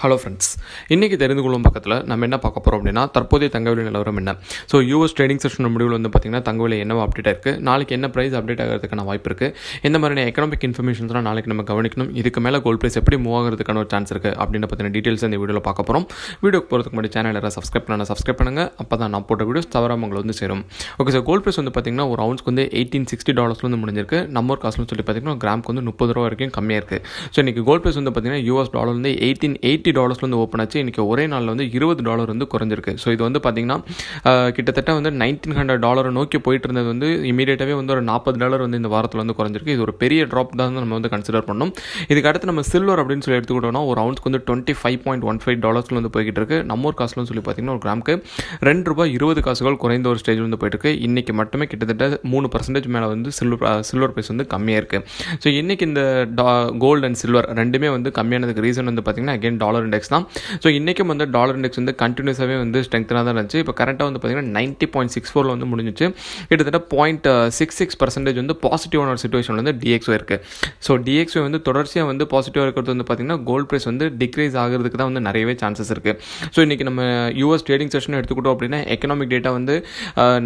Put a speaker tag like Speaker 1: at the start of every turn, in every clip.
Speaker 1: Hello friends, இன்றைக்கி தெரிந்து கொள்ளும் பக்கத்தில் நம்ம என்ன பார்க்க போகிறோம் அப்படின்னா, தற்போதைய தங்கவிலை நிலவரம் என்ன. ஸோ யூஎஸ் ட்ரேடிங் செஷன் முடிவில் வந்து பார்த்திங்கன்னா தங்கவிலை என்ன அப்டேட் இருக்குது, நாளைக்கு என்ன ப்ரைஸ் அப்டேட் ஆகிறதுக்கான வாய்ப்பு இருக்குது, இந்த மாதிரியான எக்கனாமிக் இன்ஃபர்மேஷன்ஸ்லாம் நாளைக்கு நம்ம கவனிக்கணும். இதுக்கு மேலே கோல்ட் ப்ரைஸ் எப்படி மூவ் ஆகிறதுக்கான ஒரு சான்ஸ் இருக்குது அப்படின்னு பற்றின டீட்டெயில்ஸ் இந்த வீடியோவில் பார்க்க போகிறோம். வீடியோக்கு போகிறதுக்கு முன்னாடி சேனல் யாராவது சப்ஸ்கிரைப் பண்ணுங்கள். அப்போ தான் நான் போட்ட வீடியோஸ் தவறாமல் உங்களை வந்து சேரும். ஓகே சார், கோல்ட் ப்ரைஸ் வந்து பார்த்திங்கன்னா ஒரு அவுன்ஸ்க்கு வந்து $1860 முடிஞ்சிருக்கு. நம்ம ஒரு காசுன்னு சொல்லி பார்த்திங்கன்னா கிராமுக்கு வந்து $30 வரைக்கும் கம்மியாக இருக்குது. ஸோ இன்றைக்கி கோல்ட் ப்ரைஸ் வந்து பார்த்திங்கன்னா US டாலர் வந்து $1880 ஓப்பன் ஆச்சு. இன்றைக்கி ஒரே நாளில் வந்து $20 வந்து குறைஞ்சிருக்கு. ஸோ இது வந்து பார்த்திங்கன்னா கிட்டத்தட்ட வந்து $1900 நோக்கி போயிட்டு இருந்தது வந்து இமீடியட்டாகவே வந்து ஒரு $40 வந்து இந்த வாரத்தில் வந்து குறைஞ்சிருக்கு. இது ஒரு பெரிய ட்ராப் தான் நம்ம வந்து கன்சிடர் பண்ணோம். இதுக்கு அடுத்து நம்ம சில்வர் அப்படின்னு சொல்லி எடுத்துக்கிட்டோம்னா ஒரு அவுன்ஸ்க்கு வந்து $25.15 வந்து போய்கிட்டு இருக்கு. நம்ம ஒரு காசுலன்னு சொல்லி பார்த்திங்கன்னா ஒரு கிராமுக்கு $2.20 குறைந்த ஒரு ஸ்டேஜ் வந்து போயிட்டு இருக்கு. இன்றைக்கி மட்டுமே கிட்டத்தட்ட 3% மேலே வந்து சில்வர் ப்ரைஸ் வந்து கம்மியாக இருக்குது. ஸோ இன்றைக்கி இந்த கோல்டு அண்ட் சில்வர் ரெண்டுமே வந்து கம்மியானதுக்கு ரீசன் வந்து பார்த்திங்கன்னா அகைன் டாலர் இண்டெக்ஸ் தான். ஸோ இன்றைக்கும் வந்து டாலர் இண்டெக்ஸ் வந்து கண்டினியூஸாகவே வந்து ஸ்ட்ரெங்தனாக தான் இருந்துச்சு. இப்போ கரெக்டாக வந்து பார்த்திங்கன்னா 90.64 வந்து முடிஞ்சிச்சு. கிட்டத்தட்ட 0.66% வந்து பாசிட்டிவான ஒரு சிச்சுவேஷன் வந்து DXY இருக்குது. ஸோ DXY வந்து தொடர்ச்சியாக வந்து பாசிட்டிவாக இருக்கிறது வந்து பார்த்திங்கன்னா கோல்ட் ப்ரைஸ் வந்து டிக்ரீஸ் ஆகிறதுக்கு தான் வந்து நிறையவே சான்சஸ் இருக்குது. ஸோ இன்றைக்கி நம்ம யூஎஸ் ட்ரேடிங் செஷன் எடுத்துக்கிட்டோம் அப்படின்னா எக்கனாமிக் டேட்டா வந்து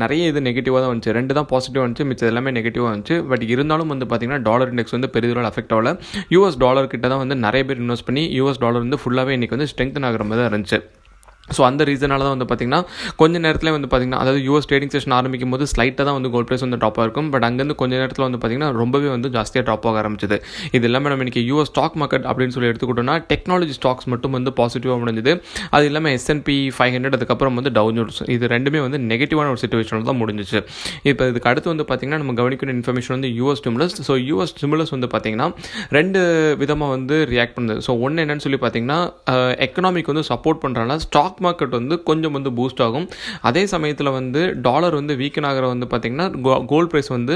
Speaker 1: நிறைய இது நெகட்டிவாக தான் வந்துச்சு. 2 தான் பாசிட்டிவாக வந்துச்சு, மிச்சம் எல்லாமே நெகட்டிவாக வந்துச்சு. பட் இருந்தாலும் வந்து பார்த்திங்கன்னா டாலர் இண்டெக்ஸ் வந்து பெரிதளவில் அஃபெக்ட் ஆகல. யூஎஸ் டாலர் கிட்ட தான் வந்து நிறைய பேர் இன்வெஸ்ட் பண்ணி யூஎஸ் டாலர் வந்து ஃபுல்லாகவே இன்றைக்கி வந்து ஸ்ட்ரெங்தன் ஆகிற மாதிரி தான் இருந்துச்சு. ஸோ அந்த ரீசனால தான் வந்து பார்த்திங்கன்னா கொஞ்சம் நேரத்தில் வந்து பார்த்திங்கன்னா அதாவது யூஎஸ் ட்ரேடிங் செஷன் ஆரம்பிக்கும் போது ஸ்லைட்டாக தான் வந்து கோல்ட் ப்ரைஸ் வந்து ட்ராப் ஆகிருக்கும். பட் அங்கேருந்து கொஞ்சம் நேரத்தில் வந்து பார்த்திங்கன்னா ரொம்பவே வந்து ஜாஸ்தியாக ட்ராப் ஆக ஆரம்பிச்சது. இது எல்லாமே நம்ம இன்றைக்கி யூஎஸ் ஸ்டாக் மார்க்கெட் அப்படின்னு சொல்லி எடுத்துக்கிட்டோம்னா டெக்னாலஜி ஸ்டாக்ஸ் மட்டும் வந்து பாசிட்டிவாக முடிஞ்சது. அது இல்லாமல் S&P 500 அதுக்கப்புறம் வந்து டவ் ஜோன்ஸ் இது ரெண்டுமே வந்து நெகட்டிவான ஒரு சிச்சுவேஷனில் தான் முடிஞ்சிச்சு. இப்போ இதுக்கு அடுத்து வந்து பார்த்திங்கன்னா நம்ம கவனிக்கிற இன்ஃபர்மேஷன் வந்து US stimulus. So US stimulus வந்து பார்த்திங்கன்னா 2 விதமாக வந்து ரியாக்ட் பண்ணுது. ஸோ ஒன்று என்னன்னு சொல்லி பார்த்திங்கன்னா எக்கனாமிக் வந்து சப்போர்ட் பண்ணுறதுனால ஸ்டாக் மார்க்கெட் வந்து கொஞ்சம் வந்து பூஸ்ட் ஆகும். அதே சமயத்தில் வந்து டாலர் வந்து வீக்கன் ஆகிற வந்து பார்த்திங்கன்னா கோல்ட் ப்ரைஸ் வந்து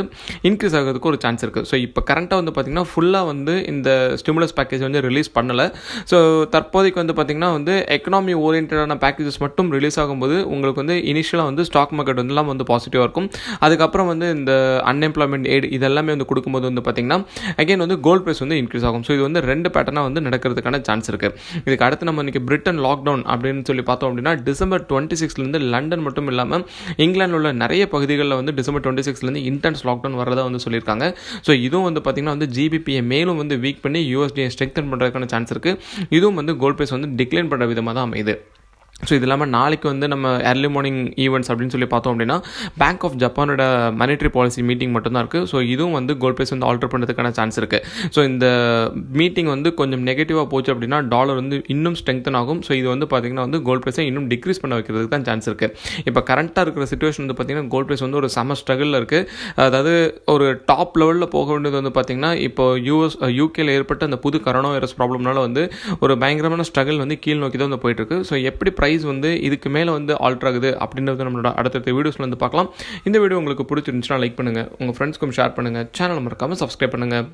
Speaker 1: இன்க்ரீஸ் ஆகிறதுக்கு ஒரு சான்ஸ் இருக்குது. ஸோ இப்போ கரண்ட்டாக வந்து பார்த்திங்கன்னா ஃபுல்லாக வந்து இந்த ஸ்டிமுலஸ் பேக்கேஜ் வந்து ரிலீஸ் பண்ணலை. ஸோ தற்போதைக்கு வந்து பார்த்திங்கன்னா வந்து எக்கனாமி ஓரியன்டான பேக்கேஜஸ் மட்டும் ரிலீஸ் ஆகும்போது உங்களுக்கு வந்து இனிஷியலாக வந்து ஸ்டாக் மார்க்கெட் வந்துலாம் வந்து பாசிட்டிவாக இருக்கும். அதுக்கப்புறம் வந்து இந்த அன்எம்ப்ளாய்மெண்ட் எய்ட் இதெல்லாமே வந்து கொடுக்கும்போது வந்து பார்த்திங்கன்னா அகைன் வந்து கோல்ட் ப்ரைஸ் வந்து இன்க்ரீஸ் ஆகும். ஸோ இது வந்து 2 பேட்டர்னாக வந்து நடக்கிறதுக்கான சான்ஸ் இருக்குது. இதுக்கு அடுத்து நம்ம இன்றைக்கி பிரிட்டன் லாக்டவுன் அப்படின்னு சொல்லி பார்த்தோம் அப்படின்னா டிசம்பர் 26 லண்டன் மட்டும் இல்லாமல் இங்கிலாண்டில் உள்ள நிறைய பகுதிகளில் வந்து டிசம்பர் 26 இன்டென்ஸ் லாக்டவுன் வரதா வந்து சொல்லியிருக்காங்க. ஸோ இதுவும் வந்து பார்த்திங்கன்னா வந்து GBPயை மேலும் வந்து வீக் பண்ணி USD ஸ்ட்ரெங்தன் பண்ணுறதுக்கான சான்ஸ் இருக்குது. இதுவும் வந்து கோல்ட் ப்ரைஸ் வந்து டிக்ளைன் பண்ணுற விதமாக தான் அமையுது. ஸோ இது இல்லாமல் நாளைக்கு வந்து நம்ம ஏர்லி மார்னிங் ஈவெண்ட்ஸ் அப்படின்னு சொல்லி பார்த்தோம் அப்படின்னா பேங்க் ஆஃப் ஜப்பானோட மானிட்டரி பாலிசி மீட்டிங் மட்டும்தான் இருக்குது. ஸோ இதுவும் வந்து கோல்ட் ப்ரைஸ் வந்து ஆல்டர் பண்ணுறதுக்கான சான்ஸ் இருக்குது. ஸோ இந்த மீட்டிங் வந்து கொஞ்சம் நெகட்டிவாக போச்சு அப்படின்னா டாலர் வந்து இன்னும் ஸ்ட்ரெங்தன் ஆகும். ஸோ இது வந்து பார்த்திங்கன்னா வந்து கோல்ட் ப்ரைஸை இன்னும் டிக்ரீஸ் பண்ண வைக்கிறதுக்கு தான் சான்ஸ் இருக்குது. இப்போ கரண்ட்டாக இருக்கிற சிச்சுவேஷன் வந்து பார்த்திங்கன்னா கோல்ட் ப்ரைஸ் வந்து ஒரு செம ஸ்ட்ரகிளில் இருக்குது. அதாவது ஒரு டாப் லெவலில் போக வேண்டியது வந்து பார்த்திங்கன்னா இப்போ யூகேல ஏற்பட்ட அந்த புது கரோனா வைரஸ் ப்ராப்ளம்னால வந்து ஒரு பயங்கரமான ஸ்ட்ரகிள் வந்து கீழ் நோக்கி தான் வந்து போயிட்டுருக்கு. ஸோ எப்படி ப்ரைஸ் வந்து இதுக்கு மேலே வந்து ஆல்டர் ஆகுது அப்படின்றது நம்மளோட அடுத்தடுத்த வீடியோஸ்ல வந்து பார்க்கலாம். இந்த வீடியோ உங்களுக்கு பிடிச்சிருந்துச்சுன்னா லைக் பண்ணுங்கள், உங்கள் ஃப்ரெண்ட்ஸ்க்கும் ஷேர் பண்ணுங்கள், சேனலை மறக்காமல் சப்ஸ்கிரைப் பண்ணுங்கள்.